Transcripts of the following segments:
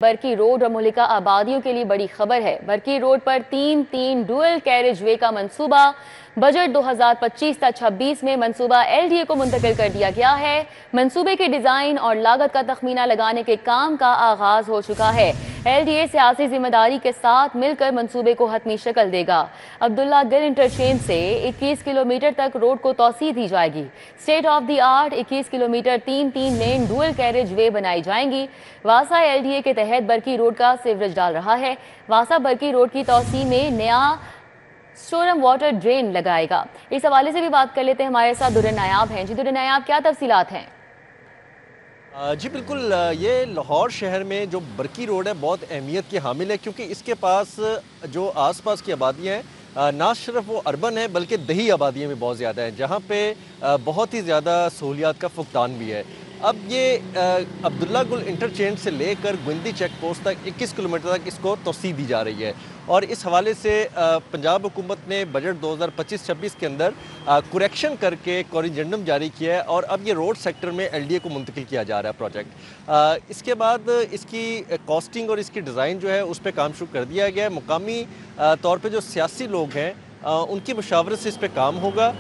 बरकी road और मुहल्लिका आबादियों के लिए बड़ी खबर है। बरकी रोड पर तीन डुअल कैरेज वे का मंसूबा बजट 2025-26 में मंसूबा एलडीए को मुंतकिल कर दिया गया है। मंसूबे के डिजाइन और लागत का तखमीना लगाने के काम का आगाज हो चुका है। एलडीए सियासी जिम्मेदारी के साथ मिलकर मंसूबे को हतमी शक्ल देगा। अब्दुल्ला गिल इंटरचेंज से 21 किलोमीटर तक रोड को तौसी दी जाएगी। State of the art 21 kilometre तीन लेन डुअल कैरेज वे बनाई जाएंगी। वासा एलडीए के तहत बरकी रोड का सीवरेज डाल रहा है। वासा बरकी रोड की तौसी में नया स्टोरम वाटर ड्रेन लगाएगा। इस हवाले से भी बात कर लेते हैं, हमारे साथ दुर्र नायाब हैं। जी दुर्र नायाब, क्या तफसीलात हैं? जी बिल्कुल, ये लाहौर शहर में जो बरकी रोड है बहुत अहमियत की हामिल है, क्योंकि इसके पास जो आसपास की आबादियाँ हैं ना सिर्फ वो अर्बन है बल्कि दही आबादियाँ भी बहुत ज़्यादा हैं, जहाँ पे बहुत ही ज़्यादा सहूलियात का फुकदान भी है। अब ये अब्दुल्ला गुल इंटरचेंज से लेकर गुंदी चेक पोस्ट तक 21 किलोमीटर तक इसको तोसी दी जा रही है। और इस हवाले से पंजाब हुकूमत ने बजट 2025-26 के अंदर कुरेक्शन करके कॉरिजेंडम जारी किया है और अब ये रोड सेक्टर में एलडीए को मुंतकिल किया जा रहा है प्रोजेक्ट। इसके बाद इसकी कॉस्टिंग और इसकी डिज़ाइन जो है उस पर काम शुरू कर दिया गया है। मुकामी तौर पर जो सियासी लोग हैं उनकी मुशावरत से इस पर काम होगा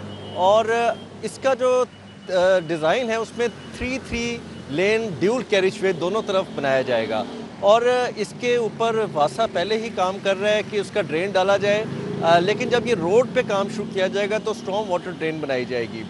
और इसका जो डिज़ाइन है उसमें 3 लेन ड्यूल कैरिज वे दोनों तरफ बनाया जाएगा। और इसके ऊपर वासा पहले ही काम कर रहा है कि उसका ड्रेन डाला जाए, लेकिन जब ये रोड पे काम शुरू किया जाएगा तो स्ट्रॉन्ग वाटर ड्रेन बनाई जाएगी।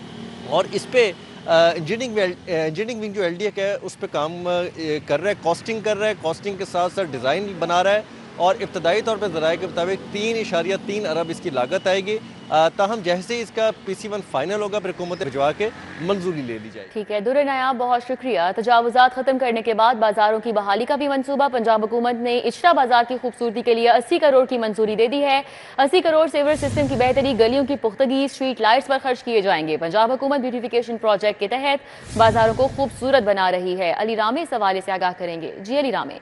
और इस पे इंजीनियरिंग विंग जो एलडीए का है उस पर काम कर रहा है, कॉस्टिंग कर रहा है, कॉस्टिंग के साथ साथ डिज़ाइन बना रहा है और इब्तदाई तौर पर ज़राए के मुताबिक 3.3 अरब इसकी लागत आएगी। ताहम जैसे ही इसका PC1 फाइनल होगा फिर हुकूमत भिजवा के मंजूरी ले ली जाएगी। ठीक है दुर्र नायाब, बहुत शुक्रिया। तजावुजात खत्म करने के बाद बाजारों की बहाली का भी मंसूबा पंजाब हुकूमत ने इशरा बाजार की खूबसूरती के लिए 80 करोड़ की मंजूरी दे दी है। 80 करोड़ सेवर सिस्टम की बेहतरी, गलियों की पुख्तगी, स्ट्रीट लाइट्स पर खर्च किए जाएंगे। पंजाब हुकूमत ब्यूटिफिकेशन प्रोजेक्ट के तहत बाजारों को खूबसूरत बना रही है। अली रामे इस हवाले से आगाह करेंगे। जी अली रामे।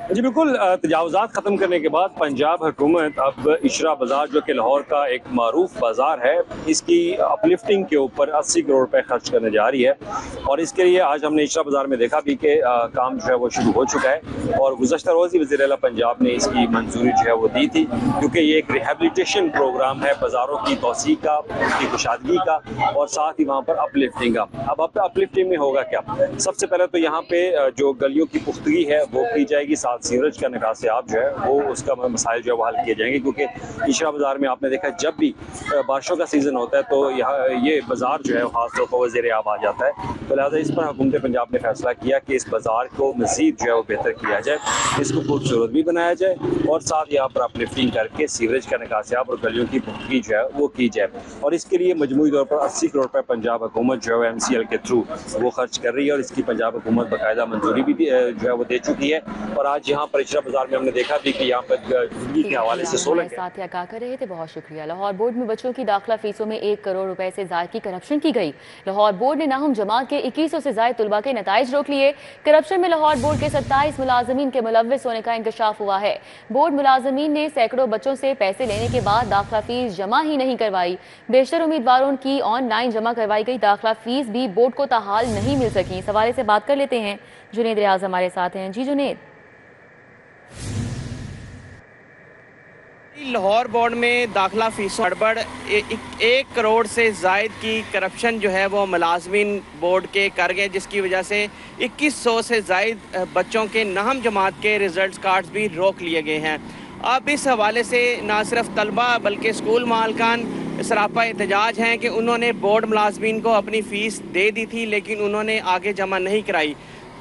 जी बिल्कुल, तजावुजात ख़त्म करने के बाद पंजाब हुकूमत अब इशरा बाज़ार जो कि लाहौर का एक मारूफ बाज़ार है, इसकी अपलिफ्टिंग के ऊपर 80 करोड़ रुपए खर्च करने जा रही है। और इसके लिए आज हमने इशरा बाज़ार में देखा भी कि काम जो है वो शुरू हो चुका है और गुज़श्ता रोज़ ही वज़ीर आला पंजाब ने इसकी मंजूरी जो है वो दी थी, क्योंकि ये एक रिहेबिलिटेशन प्रोग्राम है बाज़ारों की तोसी का, उसकी कुशादगी का और साथ ही वहाँ पर अपलिफ्टिंग का। अब अपलिफ्टिंग में होगा क्या? सबसे पहले तो यहाँ पे जो गलियों की पुख्तगी है वो की जाएगी, साथ सीवरेज का निकासियाब जो है वो उसका मसाइल जो है वो हल किए जाएंगे, क्योंकि इशरा बाज़ार में आपने देखा जब भी बारिशों का सीज़न होता है तो यहाँ ये बाज़ार जो है खासतौर पर वज़ीर आब आ जाता है। तो लिहाजा इस पर हुकूमत पंजाब ने फैसला किया कि इस बाज़ार को मज़ीद जो है वो बेहतर किया जाए, इसको खूबसूरत भी बनाया जाए और साथ यहाँ पर अपलिफ्टिंग करके सीवरेज का निकासियाब और गलियों की पुख्तगी जो है वो की जाए। और इसके लिए मजमूई तौर पर 80 करोड़ रुपये पंजाब हुकूमत जो है MCL के थ्रू वो खर्च कर रही है और इसकी पंजाब हुकूमत बाकायदा मंजूरी भी जो है वो दे चुकी है। और आज यहाँ पर इशरा बाजार में हमने देखा भी कि यहाँ पर बिजली के हवाले से 16 साथ आगाह कर रहे थे। बहुत शुक्रिया। लाहौर बोर्ड में बच्चों की दाखिला फीसों में 1 करोड़ रुपए से ज्यादा की करप्शन की गई। लाहौर बोर्ड ने नाहम जमात के 2100 से ज्यादा तुलबा के नताइज रोक लिए। करप्शन में लाहौर बोर्ड के 27 मुलाजमीन के मुलव्विस होने का इंकशाफ हुआ है। बोर्ड मुलाजमीन ने सैकड़ों बच्चों से पैसे लेने के बाद दाखिला फीस जमा ही नहीं करवाई। बेशतर उम्मीदवारों की ऑनलाइन जमा करवाई गई दाखिला फीस भी बोर्ड को ताहाल नहीं मिल सकी। इस हवाले से बात कर लेते हैं, जुनेद रियाज हमारे साथ हैं। जी जुनेद। लाहौर बोर्ड में दाखिला फीसों गड़बड़, 1 करोड़ से जायद की करप्शन जो है वो मुलाजमीन बोर्ड के कर गए, जिसकी वजह से 2100 से जायद बच्चों के नाहम जमात के रिजल्ट कार्ड्स भी रोक लिए गए हैं। अब इस हवाले से ना सिर्फ तलबा बल्कि स्कूल मालकान सरापा एहतजाज हैं कि उन्होंने बोर्ड मुलाजमीन को अपनी फ़ीस दे दी थी लेकिन उन्होंने आगे जमा नहीं कराई,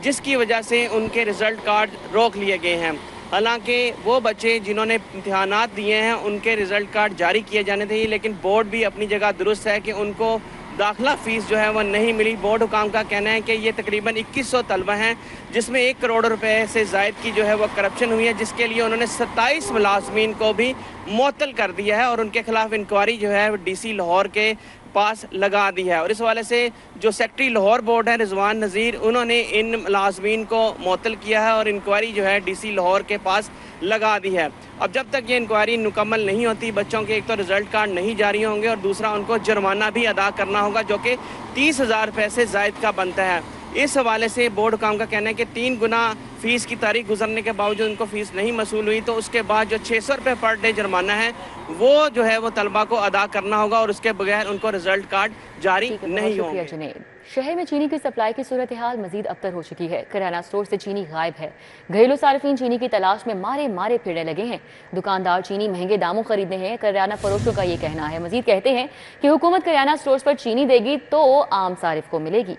जिसकी वजह से उनके रिज़ल्ट कार्ड रोक लिए गए हैं। हालांकि वो बच्चे जिन्होंने इम्तिहानात दिए हैं उनके रिज़ल्ट कार्ड जारी किए जाने थे, लेकिन बोर्ड भी अपनी जगह दुरुस्त है कि उनको दाखिला फ़ीस जो है वह नहीं मिली। बोर्ड हुकाम का कहना है कि ये तकरीबन 2100 तलबा हैं जिसमें 1 करोड़ रुपए से ज़ायद की जो है वह करप्शन हुई है, जिसके लिए उन्होंने 27 मुलाजमीन को भी मुअत्तल कर दिया है और उनके खिलाफ इंक्वायरी जो है DC लाहौर के पास लगा दी है। और इस हवाले से जो सेक्रेटरी लाहौर बोर्ड है रिजवान नज़ीर, उन्होंने इन मुलाजमीन को मुअत्तल किया है और इंक्वायरी जो है DC लाहौर के पास लगा दी है। अब जब तक ये इंक्वायरी मुकम्मल नहीं होती बच्चों के एक तो रिज़ल्ट कार्ड नहीं जारी होंगे और दूसरा उनको जुर्माना भी अदा करना होगा जो कि 30,000 रुपये से ज़ायद का बनता है। इस हवाले से बोर्ड हुकाम का कहना है कि 3 गुना फ़ीस की तारीख गुजरने के बावजूद उनको फ़ीस नहीं मसूल हुई, तो उसके बाद जो 600 रुपये पर डे जुर्माना है वो जो है वो तलबा को अदा करना होगा और उसके बगैर उनको रिजल्ट कार्ड जारी नहीं होंगे। शहर में चीनी की सप्लाई की सूरत हाल मजीद अबतर हो चुकी है। किराना स्टोर से चीनी गायब है। घरेलू सार्फिन चीनी की तलाश में मारे मारे फिरने लगे हैं। दुकानदार चीनी महंगे दामों खरीदने हैं, किराना फरोशों का ये कहना है। मजीद कहते हैं कि हुकूमत किराना स्टोर्स पर चीनी देगी तो आम सारिफ को मिलेगी।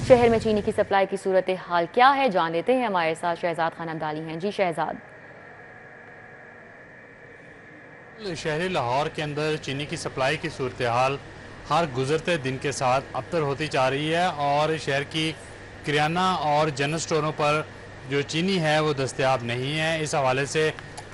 शहर में चीनी की सप्लाई की सूरत हाल क्या है, जान लेते हैं। हमारे साथ शहजाद खान अब्दाली हैं। जी शहजाद। शहरी लाहौर के अंदर चीनी की सप्लाई की सूरत हाल हर गुजरते दिन के साथ अबतर होती जा रही है और शहर की किराना और जनरल स्टोरों पर जो चीनी है वो दस्तयाब नहीं है। इस हवाले से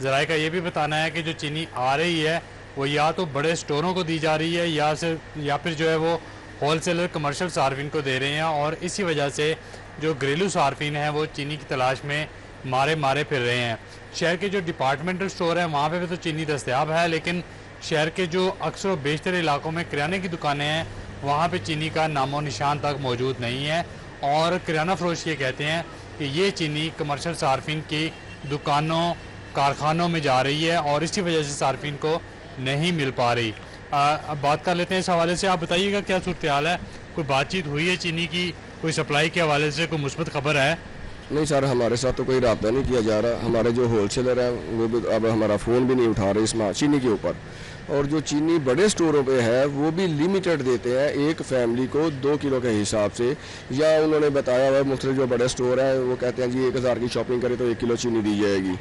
ज़राए का ये भी बताना है कि जो चीनी आ रही है वो या तो बड़े स्टोरों को दी जा रही है या फिर जो है वो होलसेलर कमर्शियल सार्फिन को दे रहे हैं और इसी वजह से जो घरेलू सार्फिन हैं वो चीनी की तलाश में मारे मारे फिर रहे हैं। शहर के जो डिपार्टमेंटल स्टोर हैं वहाँ पे भी तो चीनी दस्तयाब है, लेकिन शहर के जो अक्सर बेशतर इलाकों में किराने की दुकानें हैं वहाँ पे चीनी का नामो निशान तक मौजूद नहीं है और किराना फरोश ये कहते हैं कि ये चीनी कमर्शियल सार्फिन की दुकानों कारखानों में जा रही है और इसी वजह से सार्फिन को नहीं मिल पा रही। अब बात कर लेते हैं इस हवाले से। आप बताइएगा क्या सूरत हाल है, कोई बातचीत हुई है चीनी की, कोई सप्लाई के हवाले से कोई मुस्बत खबर है? नहीं सर, हमारे साथ तो कोई रब्ता नहीं किया जा रहा। हमारे जो होलसेलर है वो भी अब हमारा फ़ोन भी नहीं उठा रहे इस चीनी के ऊपर। और जो चीनी बड़े स्टोरों पे है वो भी लिमिटेड देते हैं एक फैमिली को 2 किलो के हिसाब से, या उन्होंने बताया हुआ मुख्तलिफ जो बड़े स्टोर हैं वो कहते हैं जी 1000 की शॉपिंग करें तो 1 किलो चीनी दी जाएगी।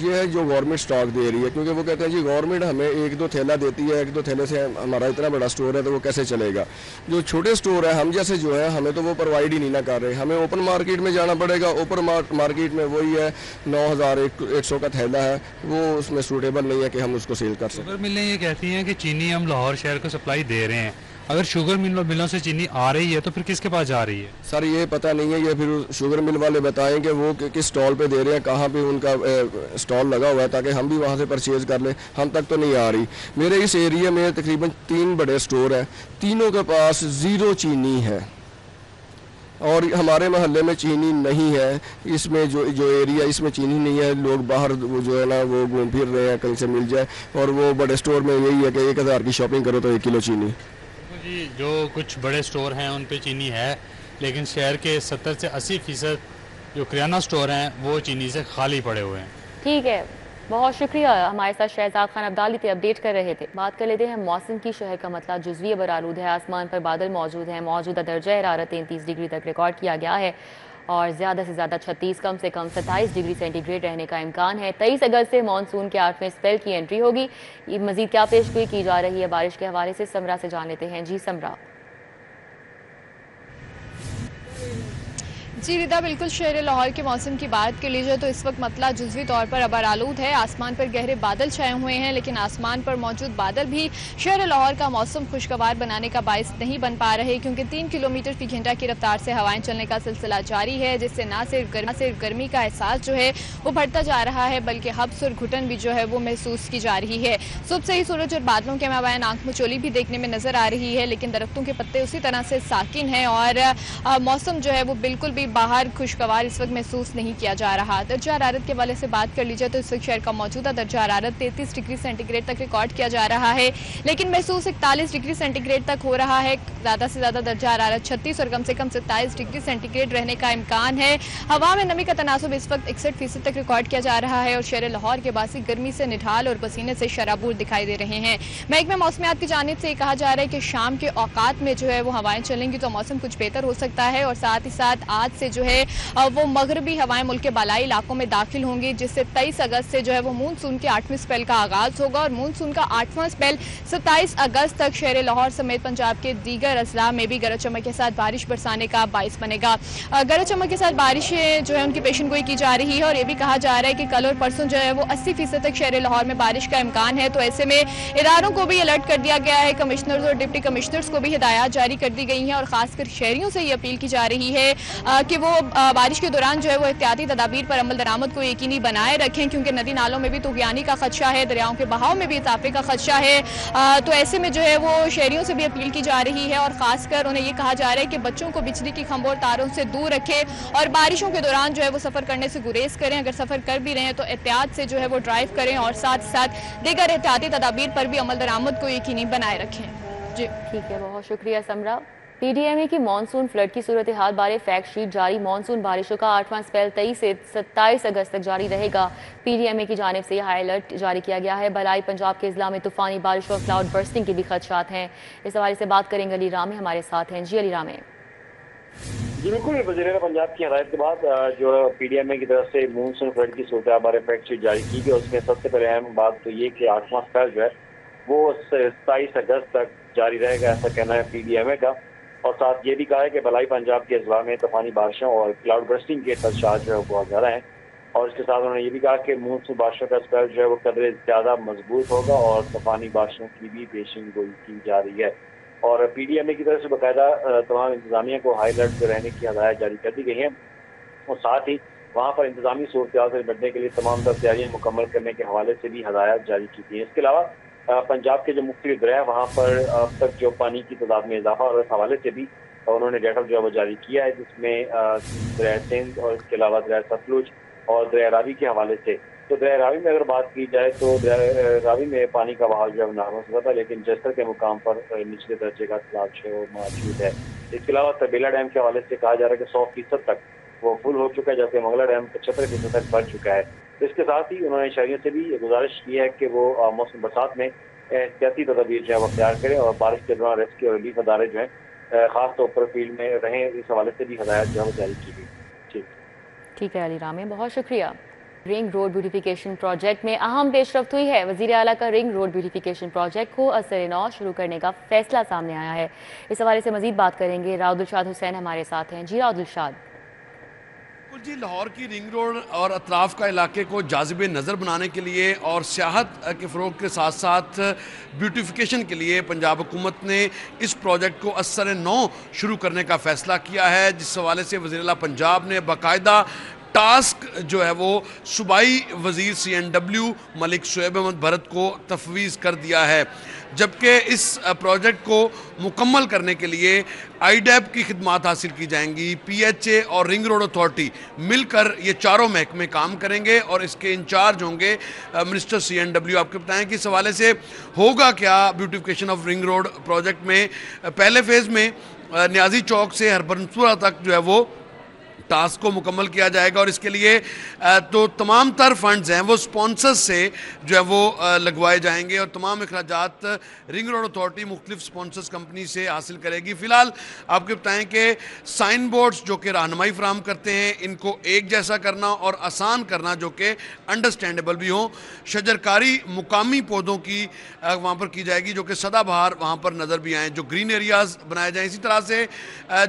ये है जो गवर्नमेंट स्टॉक दे रही है, क्योंकि वो कहते हैं जी गवर्नमेंट हमें 1-2 थैला देती है, 1-2 थैले से हमारा इतना बड़ा स्टोर है तो वो कैसे चलेगा। जो छोटे स्टोर है हम जैसे जो है हमें तो वो प्रोवाइड ही नहीं ना कर रहे। हमें ओपन मार्केट में जाना पड़ेगा। ओपन मार्केट में वही है 9100 का थैला है, वो उसमें सूटेबल नहीं है कि हम उसको सेल कर सकें। शुगर मिलें ये कहती हैं कि चीनी हम लाहौर शहर को सप्लाई दे रहे हैं, अगर शुगर मिलों से चीनी आ रही है तो फिर किसके पास जा रही है? सर ये पता नहीं है, ये फिर शुगर मिल वाले बताएं कि वो किस स्टॉल पे दे रहे हैं, कहाँ पे उनका स्टॉल लगा हुआ है ताकि हम भी वहाँ से परचेज कर लें। हम तक तो नहीं आ रही। मेरे इस एरिया में तकरीबन 3 बड़े स्टोर हैं, तीनों के पास 0 चीनी है और हमारे महल्ले में चीनी नहीं है। इसमें जो एरिया इसमें चीनी नहीं है, लोग बाहर जो है ना वो घूम फिर रहे हैं कहीं से मिल जाए, और वो बड़े स्टोर में यही है कि 1000 की शॉपिंग करो तो 1 किलो चीनी। जी जो कुछ बड़े स्टोर हैं उन पे चीनी है, लेकिन शहर के 70 से 80% जो किराना स्टोर हैं वो चीनी से खाली पड़े हुए हैं। ठीक है, बहुत शुक्रिया। हमारे साथ शहजाद खान अब्दाली थे, अपडेट कर रहे थे। बात कर लेते हैं मौसम की। शहर का मतलब जुज़वी बरालूद है, आसमान पर बादल मौजूद हैं। मौजूदा दर्जा हरारत 33 डिग्री तक रिकॉर्ड किया गया है और ज़्यादा से ज़्यादा 36, कम से कम 27 डिग्री सेंटीग्रेड रहने का इम्कान है। 23 अगस्त से मानसून के 8वें स्पेल की एंट्री होगी। मजीद क्या पेशगोई की जा रही है बारिश के हवाले से, समरा से जान लेते हैं। जी समरा। जी रिदा, बिल्कुल शहर लाहौर के मौसम की बात कर लीजिए तो इस वक्त मतला जुज़वी तौर पर अबर आलूद है। आसमान पर गहरे बादल छाए हुए हैं, लेकिन आसमान पर मौजूद बादल भी शहर लाहौर का मौसम खुशगवार बनाने का बायस नहीं बन पा रहे, क्योंकि 3 किलोमीटर फी घंटा की रफ्तार से हवाएं चलने का सिलसिला जारी है, जिससे ना सिर्फ गर्मी का एहसास जो है वो बढ़ता जा रहा है, बल्कि हब्स और घुटन भी जो है वो महसूस की जा रही है। सुबह से ही सूरज और बादलों के माबैन आंख मचोली भी देखने में नजर आ रही है, लेकिन दरख्तों के पत्ते उसी तरह से साकिन हैं और मौसम जो है वो बिल्कुल भी बाहर खुशगवार इस वक्त महसूस नहीं किया जा रहा। दर्जा हरारत के वाले से बात कर लीजिए तो इस वक्त शहर का मौजूदा दर्जा हरारत 33 डिग्री सेंटीग्रेड तक रिकॉर्ड किया जा रहा है, लेकिन महसूस 41 डिग्री सेंटीग्रेड तक हो रहा है। ज़्यादा से ज़्यादा दर्जा हरारत 36 और कम से कम 27 डिग्री सेंटीग्रेड रहने का इम्कान है। हवा में नमी का तनासुब इस वक्त 61% तक रिकॉर्ड किया जा रहा है और शहर लाहौर के बासी गर्मी से निढाल और पसीने से शराबूर दिखाई दे रहे हैं। महकमे मौसमियात की जानिब से कहा जा रहा है कि शाम के औकात में जो है वो हवाएं चलेंगी तो मौसम कुछ बेहतर हो सकता है, और साथ ही साथ आज से जो है वो मगरबी हवाएं मुल्क के बालाई इलाकों में दाखिल होंगी, जिससे 23 अगस्त से जो है वो मानसून के 8वें स्पेल का आगाज होगा और मानसून का 8वां स्पेल 27 अगस्त तक शहर लाहौर समेत पंजाब के दीगर अजला में भी गरज चमक के साथ बारिश बरसाने का बाइस बनेगा। गरज चमक के साथ बारिशें जो है उनकी पेशनगोई की जा रही है और ये भी कहा जा रहा है कि कल और परसों जो है वो 80% तक शहर लाहौर में बारिश का इम्कान है। तो ऐसे में इदारों को भी अलर्ट कर दिया गया है, कमिश्नर्स और डिप्टी कमिश्नर्स को भी हिदायत जारी कर दी गई हैं और खासकर शहरियों से ये अपील की जा रही है कि वो बारिश के दौरान जो है वो एहतियाती तदाबीर पर अमल दरामद को यकीनी बनाए रखें, क्योंकि नदी नालों में भी तुग़यानी का खदशा है, दरियाओं के बहाव में भी इजाफे का खदशा है। तो ऐसे में जो है वो शहरियों से भी अपील की जा रही है और ख़ासकर उन्हें ये कहा जा रहा है कि बच्चों को बिजली की खंभों और तारों से दूर रखें और बारिशों के दौरान जो है वो सफ़र करने से गुरेज करें। अगर सफ़र कर भी रहे हैं तो एहतियात से जो है वो ड्राइव करें और साथ साथ दीगर एहतियाती तदाबीर पर भी अमल दरामद को यकीनी बनाए रखें। जी ठीक है, बहुत शुक्रिया समरा। पीडीएमए की मानसून फ्लड की सूरत हाल बारे फैक्ट शीट जारी। मानसून बारिशों का 8वां स्पेल 23 से 27 अगस्त तक जारी रहेगा। पीडीएमए की जानिब से यह हाई अलर्ट जारी किया गया है। बलाई पंजाब के अजला में तूफानी बारिश और क्लाउड बर्स्टिंग के भी खदशात हैं। इस हवाले से बात करेंगे, अली रामे हमारे साथ हैं। जी अली रामे। जी बिल्कुल, वज़ीर पंजाब की हदायत के बाद जो पीडीएमए की तरफ से मानसून फ्लड की सूरत बारे फैक्ट शीट जारी की गई। उसमें सबसे पहले अहम बात तो ये कि 8वां स्पेल जो है वो 27 अगस्त तक जारी रहेगा, ऐसा कहना है पीडीएमए का। और साथ ये भी कहा है कि बलाई पंजाब के अजला में तूफानी बारिशों और क्लाउड बर्स्टिंग के खदशात जो है वो बहुत ज़्यादा हैं। और इसके साथ उन्होंने ये भी कहा कि मानसून बारिशों का स्पेल जो है वो कदरे ज़्यादा मजबूत होगा और तूफानी बारिशों की भी पेशिन गोई की जा रही है। और पीडीएमए की तरफ से बाकायदा तमाम इंतजामिया को हाई अलर्ट पे रहने की हदायत जारी कर दी गई है और साथ ही वहाँ पर इंतजामी सूरत से निपटने के लिए तमाम तैयारियाँ मुकम्मल करने के हवाले से भी हदायत जारी की गई है। इसके अलावा पंजाब के जो मुख्तलिफ दरिया वहाँ पर अब तक जो पानी की तादाद में इजाफा और इस हवाले से भी उन्होंने डाटा जो है वो जारी किया है, जिसमें दरिया सिंध और इसके अलावा दरिया सतलुज और दरिया रावी के हवाले से। तो दरिया रावी में अगर बात की जाए तो दरिया रावी में पानी का बहाव जो है नॉर्मल से था, लेकिन जस्तर के मुकाम पर निचले दर्जे का सैलाब जो है वो मौजूद है। इसके अलावा तबेला डैम के हवाले से कहा जा रहा है कि 100% तक वो फुल हो चुका है, जबकि मंगला डैम 75% तक भर चुका है। तो इसके साथ ही उन्होंने शहरियों से भी गुजारिश की है कि वो मौसम बरसात में एहतियाती तदाबीर जो है वो अख्तियार करें और बारिश के दौरान रेस्क्यू और रिलीफ अदारे जो है खास तौर पर फील्ड में रहें। इस हवाले से भी हदायत जो है वो जारी की गई। ठीक है अली रामे, बहुत शुक्रिया। रिंग रोड ब्यूटिफिकेशन प्रोजेक्ट में अहम पेशरफ्त हुई है। वज़ीर आला का रिंग रोड ब्यूटिफिकेशन प्रोजेक्ट को असर नौ शुरू करने का फैसला सामने आया है। इस हवाले से मजीद बात करेंगे, राउदुलशाद हुसैन हमारे साथ हैं। जी राउदुलशाद। जी, लाहौर की रिंग रोड और अतराफ़ का इलाके को जाज़िब नज़र बनाने के लिए और सियाहत के फ़रोग के साथ साथ ब्यूटिफिकेशन के लिए पंजाब हुकूमत ने इस प्रोजेक्ट को असर नौ शुरू करने का फ़ैसला किया है, जिस हवाले से वज़ीर आला पंजाब ने बाकायदा टास्क जो है वो सूबाई वज़ीर CNW मलिक शुएब अहमद भरत को तफवीज़ कर दिया है। जबकि इस प्रोजेक्ट को मुकम्मल करने के लिए IDAB की खिदमात हासिल की जाएंगी। PHA और रिंग रोड अथॉरिटी मिलकर ये चारों महकमे काम करेंगे और इसके इंचार्ज होंगे मिनिस्टर CNW। आपको बताएं कि इस हवाले से होगा क्या beautification of ring road project में। पहले फेज़ में न्याजी चौक से हरबंसपुरा तक जो है वो टास्क को मुकम्मल किया जाएगा और इसके लिए तो तमाम तर फंड्स हैं वो स्पॉन्सर्स से जो है वो लगवाए जाएंगे और तमाम अखराजात रिंग रोड अथॉरिटी मुख्तलिफ स्पॉन्सर्स कंपनी से हासिल करेगी। फ़िलहाल आपको बताएं कि साइन बोर्ड्स जो कि रहनुमाई फराहम करते हैं, इनको एक जैसा करना और आसान करना जो कि अंडरस्टैंडेबल भी हो। शजरकारी मुकामी पौधों की वहाँ पर की जाएगी जो कि सदाबहार वहाँ पर नज़र भी आएँ, जो ग्रीन एरियाज़ बनाए जाएँ। इसी तरह से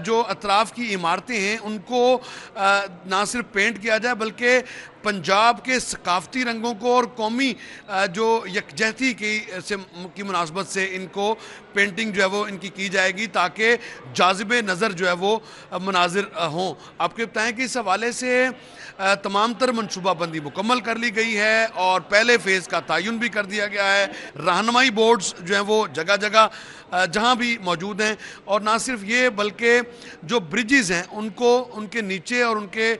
जो अतराफ़ की इमारतें हैं उनको ना सिर्फ पेंट किया जाए बल्कि पंजाब के सकाफती रंगों को और कौमी जो यकजहती की मुनासबत से इनको पेंटिंग जो है वो इनकी की जाएगी ताकि जाज़िब नज़र जो है वो मनाजिर हों। आपको बताएं कि इस हवाले से तमाम तर मनसूबाबंदी मुकम्मल कर ली गई है और पहले फ़ेज़ का तयन भी कर दिया गया है। रहनुमाई बोर्ड्स जो हैं वो जगह जगह जहाँ भी मौजूद हैं और ना सिर्फ ये बल्कि जो ब्रिजेज़ हैं उनको उनके नीचे और उनके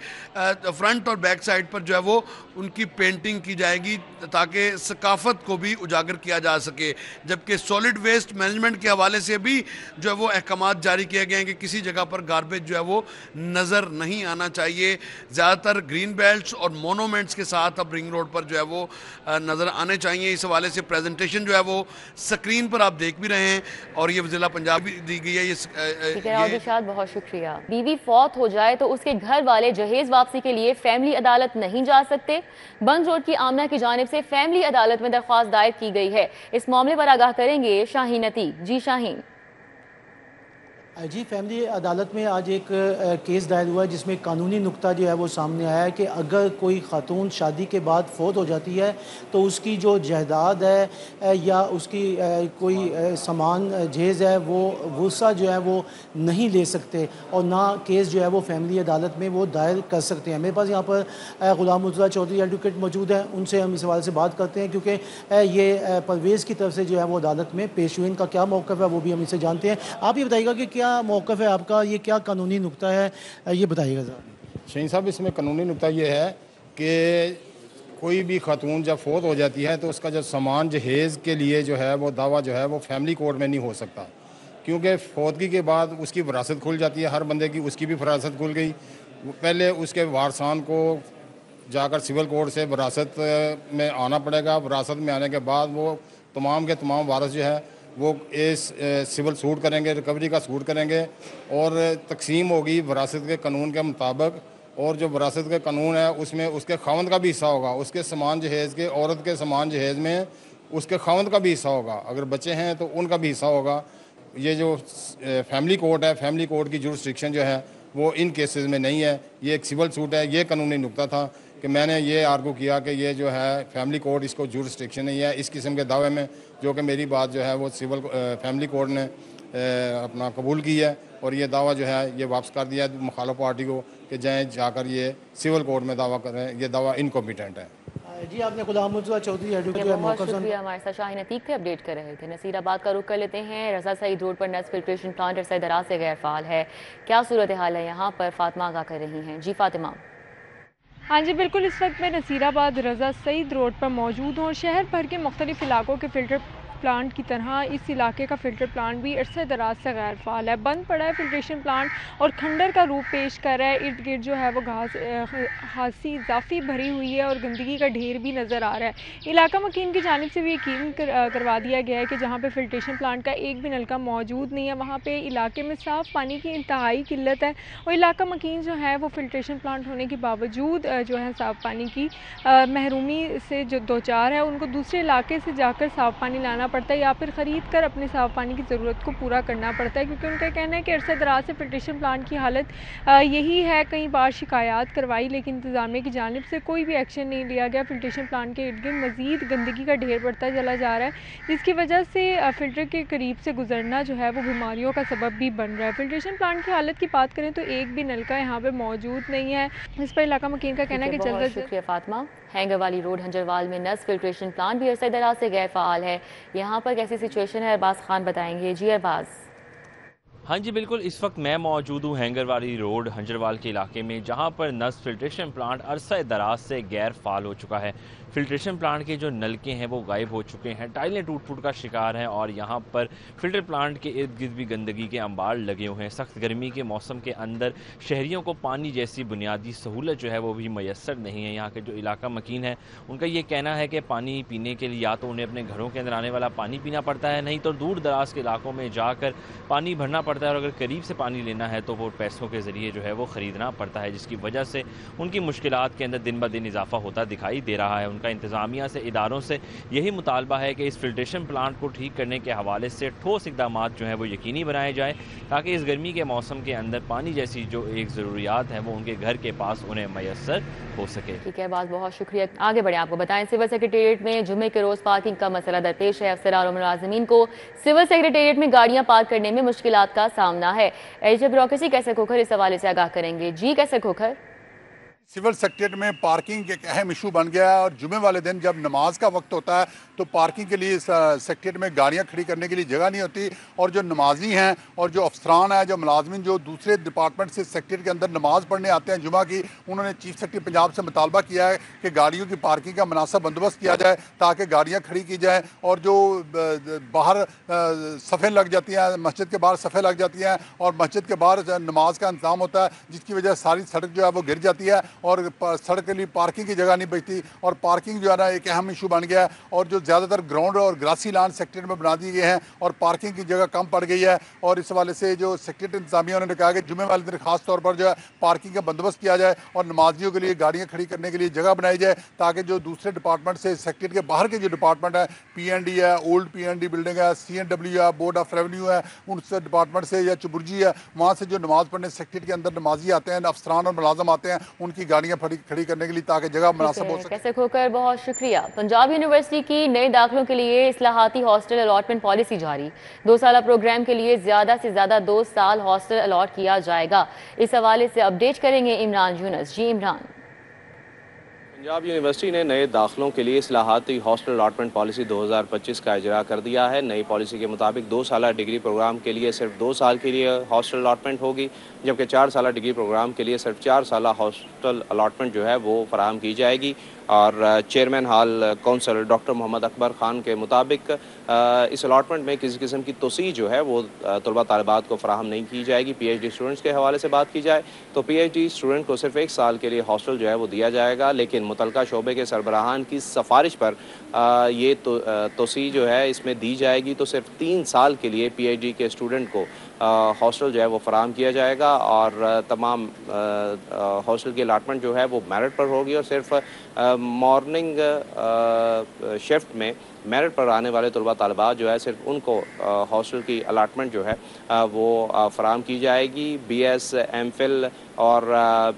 फ्रंट और बैक साइड पर जो है वो उनकी पेंटिंग की जाएगी ताकि सकाफत को भी उजागर किया जा सके। जबकि सॉलिड वेस्ट मैनेजमेंट के हवाले से भी जो है वो अहकामात जारी किए गए हैं कि किसी जगह पर गार्बेज जो है वो नज़र नहीं आना चाहिए। ज़्यादातर ग्रीन बेल्ट्स और मोनूमेंट्स के साथ अब रिंग रोड पर जो है वो नज़र आने चाहिए। इस हवाले से प्रेजेंटेशन जो है वो स्क्रीन पर आप देख भी रहे हैं और ये ज़िला पंजाब भी दी गई है। ये बहुत शुक्रिया। बीवी फौत हो जाए तो उसके घर वाले जहेज वापसी के लिए फैमिली अदालत नहीं जा सकते। बंद रोड की आमना की जानिब से फैमिली अदालत में दरख्वास्त दायर की गई है। इस मामले पर आगाह करेंगे शाहीन अतीक। जी शाहीन। जी, फैमिली अदालत में आज एक केस दायर हुआ है जिसमें कानूनी नुक्ता जो है वो सामने आया है कि अगर कोई खातून शादी के बाद फौत हो जाती है तो उसकी जो जायदाद है या उसकी कोई सामान जहेज़ है वो वसा जो है वो नहीं ले सकते और ना केस जो है वो फैमिली अदालत में वो दायर कर सकते हैं। मेरे पास यहाँ पर गुलाम मुर्तज़ा चौधरी एडवोकेट मौजूद हैं, उनसे हम इस हवाले से बात करते हैं क्योंकि ये परवेज़ की तरफ से जो है वो अदालत में पेश हुए। इनका क्या मौक़िफ़ है वो भी हम इनसे जानते हैं। आप ये बताइएगा कि क्या मौक़िफ़ है आपका, ये क्या कानूनी नुक्ता है, ये बताइएगा ज़रा। शहीन साहब, इसमें कानूनी नुक्ता ये है कि कोई भी खातून जब फौत हो जाती है तो उसका जो सामान जहेज़ के लिए जो है वो दावा जो है वो फैमिली कोर्ट में नहीं हो सकता, क्योंकि फौतगी के बाद उसकी विरासत खुल जाती है। हर बंदे की उसकी भी विरासत खुल गई। पहले उसके वारसान को जाकर सिविल कोर्ट से विरासत में आना पड़ेगा। विरासत में आने के बाद वो तमाम के तमाम वारस जो है वो इस सिविल सूट करेंगे, रिकवरी का सूट करेंगे और तकसीम होगी विरासत के कानून के मुताबिक। और जो विरासत के कानून है उसमें उसके खावंद का भी हिस्सा होगा, उसके सामान जहेज़ के, औरत के सामान जहेज़ में उसके खावंद का भी हिस्सा होगा। अगर बच्चे हैं तो उनका भी हिस्सा होगा। ये जो फैमिली कोर्ट है, फैमिली कोर्ट की जुरिस्डिक्शन जो है वो इन केसेस में नहीं है, ये एक सिविल सूट है। ये कानूनी नुक्ता था कि मैंने ये आर्गू किया कि ये जो है फैमिली कोर्ट इसको जुरिस्डिक्शन नहीं है इस किस्म के दावे में, जो कि मेरी बात जो है वो सिविल फैमिली कोर्ट ने अपना कबूल की है और ये दावा जो है ये वापस कर दिया है मुखालिफ पार्टी को कि जाएँ जाकर ये सिविल कोर्ट में दावा करें, ये दावा इनकॉम्पिटेंट है। जी, आपने गुलाम मुर्तज़ा चौधरी एडवोकेट बहुत शुक्रिया हमारे साथ शाहीन अतीक थे, अपडेट कर रहे थे। नसीराबाद का रुख कर लेते हैं। रजा सईद रोड पर नस फिल्ट्रेशन प्लांट अरसा दराज से गैर फाल है, क्या सूरत हाल है यहाँ पर? फातिमा आगाह कर रही हैं। जी फातिमा। हाँ जी बिल्कुल, इस वक्त मैं नसीराबाद रजा सईद रोड पर मौजूद हूँ। शहर भर के मुख्तलिफ इलाकों के फ़िल्टर प्लांट की तरह इस इलाके का फ़िल्टर प्लांट भी अरसे दराज से गैर फाल है, बंद पड़ा है फ़िल्ट्रेशन प्लांट और खंडर का रूप पेश कर रहा है। इर्द गिर्द जो है वो घासी इजाफी भरी हुई है और गंदगी का ढेर भी नज़र आ रहा है। इलाका मकीन की जानिब से भी यकीन करवा दिया गया है कि जहाँ पे फ़िल्ट्रेशन प्लांट का एक भी नलका मौजूद नहीं है, वहाँ पे इलाके में साफ़ पानी की इंतहाई किल्लत है और इलाका मकीन जो है वो फ़िल्ट्रेशन प्लांट होने के बावजूद जो है साफ़ पानी की महरूमी से जो दो चार है, उनको दूसरे इलाके से जाकर साफ़ पानी लाना पड़ता है या फिर ख़रीद कर अपने साफ़ पानी की ज़रूरत को पूरा करना पड़ता है, क्योंकि उनका कहना है कि अरसा दराज से फ़िल्ट्रेशन प्लांट की हालत यही है। कई बार शिकायत करवाई लेकिन इंतज़ामिया की जानिब से कोई भी एक्शन नहीं लिया गया। फ़िल्ट्रेशन प्लांट के इर्द गिर्द मज़ीद गंदगी का ढेर बढ़ता चला जा रहा है, जिसकी वजह से फ़िल्टर के करीब से गुजरना जो है वो बीमारियों का सबब भी बन रहा है। फ़िल्ट्रेशन प्लांट की हालत की बात करें तो एक भी नलका यहाँ पर मौजूद नहीं है। इस पर इलाका मकीन का कहना है कि जल्द शुक्रिया फातिमा। हैंगर वाली रोड हंजरवाल में नस फिल्ट्रेशन प्लांट भी अरसा दराज से गैर फाल है, यहाँ पर कैसी सिचुएशन है अरबाज खान बताएंगे। जी अरबाज। हाँ जी बिल्कुल, इस वक्त मैं मौजूद हूँ हैंगरवाली रोड हंजरवाल के इलाके में, जहाँ पर नस फिल्ट्रेशन प्लांट अरसा दराज से गैर फाल हो चुका है। फिल्ट्रेशन प्लांट के जो नलके हैं वो गायब हो चुके हैं, टाइलें टूट फूट का शिकार हैं और यहाँ पर फिल्टर प्लांट के इर्द गिर्द भी गंदगी के अंबार लगे हुए हैं। सख्त गर्मी के मौसम के अंदर शहरियों को पानी जैसी बुनियादी सहूलत जो है वो भी मैसर नहीं है। यहाँ के जो इलाका मकीन है उनका ये कहना है कि पानी पीने के लिए या तो उन्हें अपने घरों के अंदर आने वाला पानी पीना पड़ता है, नहीं तो दूर दराज के इलाकों में जाकर पानी भरना पड़ता है और अगर करीब से पानी लेना है तो वो पैसों के ज़रिए जो है वो ख़रीदना पड़ता है, जिसकी वजह से उनकी मुश्किलात के अंदर दिन ब दिन इजाफा होता दिखाई दे रहा है। उनका इंतज़ामिया से, इदारों से यही मुतालबा है कि इस फिल्ट्रेशन प्लांट को ठीक करने के हवाले से ठोस इक़दाम जो हैं वो यकीनी बनाए जाए, ताकि इस गर्मी के मौसम के अंदर पानी जैसी जो एक ज़रूरियात है वो उनके घर के पास उन्हें मैसर हो सके। ठीक है, बात बहुत शुक्रिया। आगे बढ़े, आपको बताएं सिविल सेक्रेटेरिएट में जुमे के रोज़ पार्किंग का मसला दरपेश है। अफसरान और मुलाजिमीन को सिविल सेक्रेटेरिएट में गाड़ियां पार्क करने में मुश्किलात का सामना है। एडीजी ब्यूरोक्रेसी कैसर खोखर इस हवाले से आगाह करेंगे। जी कैसर खोखर। सिविल सेक्रेटेरिएट में पार्किंग एक अहम इशू बन गया है और जुमे वाले दिन जब नमाज का वक्त होता है तो पार्किंग के लिए सेक्रेटेरिएट में गाड़ियां खड़ी करने के लिए जगह नहीं होती और जो नमाजी हैं और जो अफसरान हैं, जो मुलाजमिन जो दूसरे डिपार्टमेंट से सेक्रेटेरिएट के अंदर नमाज पढ़ने आते हैं जुमा की, उन्होंने चीफ सेक्रेटरी पंजाब से मुतालबा किया है कि गाड़ियों की पार्किंग का मुनासिब बंदोबस्त किया जाए ताकि गाड़ियाँ खड़ी की जाए और जो बाहर सफ़े लग जाती हैं, मस्जिद के बाहर सफ़े लग जाती हैं और मस्जिद के बाहर नमाज का इंतजाम होता है जिसकी वजह से सारी सड़क जो है वो गिर जाती है और सड़क के लिए पार्किंग की जगह नहीं बचती, और पार्किंग जो है ना एक अहम इशू बन गया है। और जो ज़्यादातर ग्राउंड और ग्रासी लैंड सेक्टर में बना दिए गए हैं और पार्किंग की जगह कम पड़ गई है, और इस हवाले से जो सेक्रेटरी इंतजामिया उन्होंने कहा कि जुमे वाले दिन खास तौर पर जो है पार्किंग का बंदोबस्त किया जाए और नमाजियों के लिए गाड़ियाँ खड़ी करने के लिए जगह बनाई जाए, ताकि जो दूसरे डिपार्टमेंट से सेक्रेटरी के बाहर के जो डिपार्टमेंट है, PND है, ओल्ड PND बिल्डिंग है, CNW है, बोर्ड ऑफ रेवेन्यू है, उन डिपार्टमेंट से या चुबुर्जी है, वहाँ से जो नमाज पढ़ने सेक्रेटरी के अंदर नमाजी आते हैं, अफसरान और मुलाजम आते हैं, उनकी गाड़ियाँ खड़ी करने के लिए ताकि जगह मुनासिब हो सके। कैसे खोकर बहुत शुक्रिया। पंजाब यूनिवर्सिटी की नए दाखिलों के लिए इस्लाहाती हॉस्टल अलॉटमेंट पॉलिसी जारी। 2 साल प्रोग्राम के लिए ज्यादा से ज्यादा 2 साल हॉस्टल अलॉट किया जाएगा। इस हवाले से अपडेट करेंगे इमरान यूनुस। जी इमरान। पंजाब यूनिवर्सिटी ने नए दाखिलों के लिए इस्लाहाती हॉस्टल अलॉटमेंट पॉलिसी 2025 का इजरा कर दिया है। नई पॉलिसी के मुताबिक 2 साल डिग्री प्रोग्राम के लिए सिर्फ 2 साल के लिए हॉस्टल अलॉटमेंट होगी, जबकि 4 साल डिग्री प्रोग्राम के लिए सिर्फ 4 साल हॉस्टल अलॉटमेंट जो है वो फराहम की जाएगी। और चेयरमैन हाल कौंसल डॉक्टर मोहम्मद अकबर ख़ान के मुताबिक इस अलॉटमेंट में किसी किस्म की तोसी जो है वो तलबा तालिबात को फराहम नहीं की जाएगी। PhD स्टूडेंट्स के हवाले से बात की जाए तो PhD स्टूडेंट को सिर्फ 1 साल के लिए हॉस्टल जो है वो दिया जाएगा, लेकिन मुतलका शोबे के सरबराहान की सिफारिश पर ये तोसी जो है इसमें दी जाएगी, तो सिर्फ 3 साल के लिए PhD के स्टूडेंट को हॉस्टल जो है वो फराहम किया जाएगा। और तमाम हॉस्टल की अलाटमेंट जो है वो मेरिट पर होगी, और सिर्फ मॉर्निंग शिफ्ट में मेरिट पर आने वाले तलबा तालिबात जो है सिर्फ उनको हॉस्टल की अलाटमेंट जो है वो फराहम की जाएगी। BS MPhil और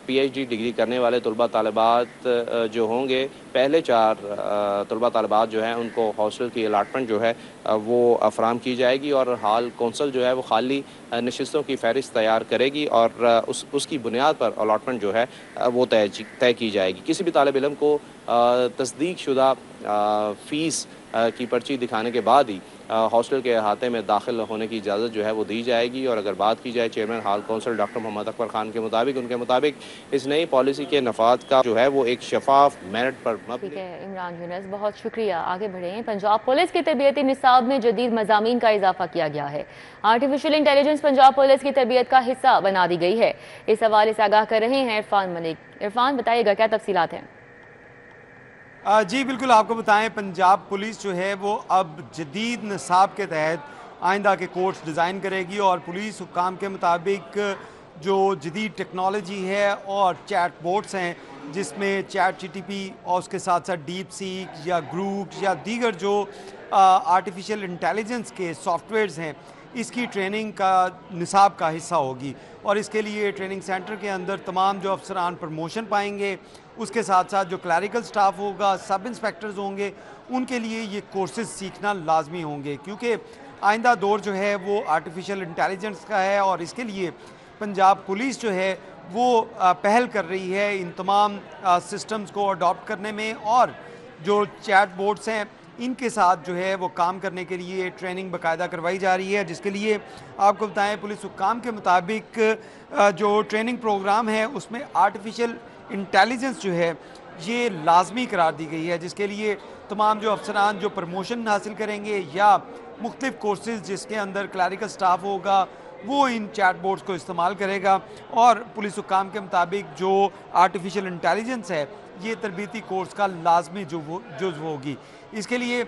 PhD डिग्री करने वाले तलबा तालिबात जो होंगे, पहले 4 तलबा तालिबात जो हैं उनको हॉस्टल की अलाटमेंट जो है वो फराहम की जाएगी, और हाल कौंसल जो है वो खाली नशिस्तों की फहरिस्त तैयार करेगी और उसकी बुनियाद पर अलाटमेंट जो है वो तय की जाएगी। किसी भी तालिब इल्म को तस्दीक शुदा फ़ीस की पर्ची दिखाने के बाद ही हॉस्टल के अहाते में दाखिल होने की इजाज़त जो है वो दी जाएगी। और अगर बात की जाए चेयरमैन हाल कौंसल डॉक्टर मोहम्मद अकबर ख़ान के मुताबिक इस नई पॉलिसी के नफाद का जो है वो एक शफाफ मेरिट पर ठीक है इमरान यूनुस, बहुत शुक्रिया। आगे बढ़ें। पंजाब पुलिस के तरबियती निसाब में जदीद मज़ामीन का इजाफा किया गया है। आर्टिफिशियल इंटेलिजेंस पंजाब पुलिस की तरबियत का हिस्सा बना दी गई है। इस हवाले से आगाह कर रहे हैं इरफान मलिक। इरफान बताइएगा क्या तफसीलात हैं। जी बिल्कुल, आपको बताएं पंजाब पुलिस जो है वो अब जदीद निसाब के तहत आइंदा के कोर्स डिज़ाइन करेगी, और पुलिस हुक्काम के मुताबिक जो जदीद टेक्नोलॉजी है और चैट बोट्स हैं, जिसमें ChatGPT और उसके साथ साथ DeepSeek या ग्रूक या दीगर जो आर्टिफिशियल इंटेलिजेंस के सॉफ्टवेयर्स हैं, इसकी ट्रेनिंग का निसाब का हिस्सा होगी। और इसके लिए ट्रेनिंग सेंटर के अंदर तमाम जो अफसरान प्रमोशन पाएंगे, उसके साथ साथ जो क्लैरिकल स्टाफ होगा, सब इंस्पेक्टर्स होंगे, उनके लिए ये कोर्सेज सीखना लाजमी होंगे, क्योंकि आइंदा दौर जो है वो आर्टिफिशियल इंटेलिजेंस का है। और इसके लिए पंजाब पुलिस जो है वो पहल कर रही है इन तमाम सिस्टम्स को अडॉप्ट करने में, और जो चैट बोट्स हैं इनके साथ जो है वो काम करने के लिए ट्रेनिंग बाकायदा करवाई जा रही है। जिसके लिए आपको बताएं पुलिस हुक्काम के मुताबिक जो ट्रेनिंग प्रोग्राम है उसमें आर्टिफिशियल इंटेलिजेंस जो है ये लाजमी करार दी गई है, जिसके लिए तमाम जो अफसरान जो प्रमोशन हासिल करेंगे या मुख्तलिफ कोर्सेज जिसके अंदर क्लैरिकल स्टाफ होगा वो इन चैट बोर्ड्स को इस्तेमाल करेगा। और पुलिस हुक्काम के मुताबिक जो आर्टिफिशियल इंटेलिजेंस है ये तरबियती कोर्स का लाजमी जुज़्व होगी। इसके लिए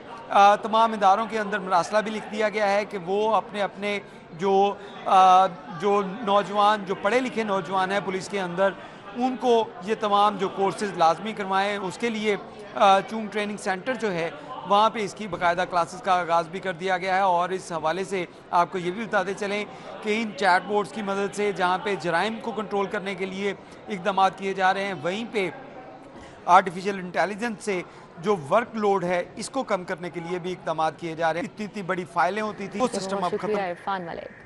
तमाम इदारों के अंदर मरासला भी लिख दिया गया है कि वो अपने अपने जो नौजवान जो पढ़े लिखे नौजवान हैं पुलिस के अंदर, उनको ये तमाम जो कोर्सेज लाजमी करवाएं। उसके लिए चूंग ट्रेनिंग सेंटर जो है वहाँ पे इसकी बाकायदा क्लासेस का आगाज़ भी कर दिया गया है। और इस हवाले से आपको ये भी बताते चलें कि इन चैट बोर्ड्स की मदद से जहाँ पे जराइम को कंट्रोल करने के लिए इक़दाम किए जा रहे हैं, वहीं पे आर्टिफिशियल इंटेलिजेंस से जो वर्कलोड है इसको कम करने के लिए भी इक़दाम किए जा रहे हैं। इतनी बड़ी फाइलें होती थी वो सिस्टम अब खत्म।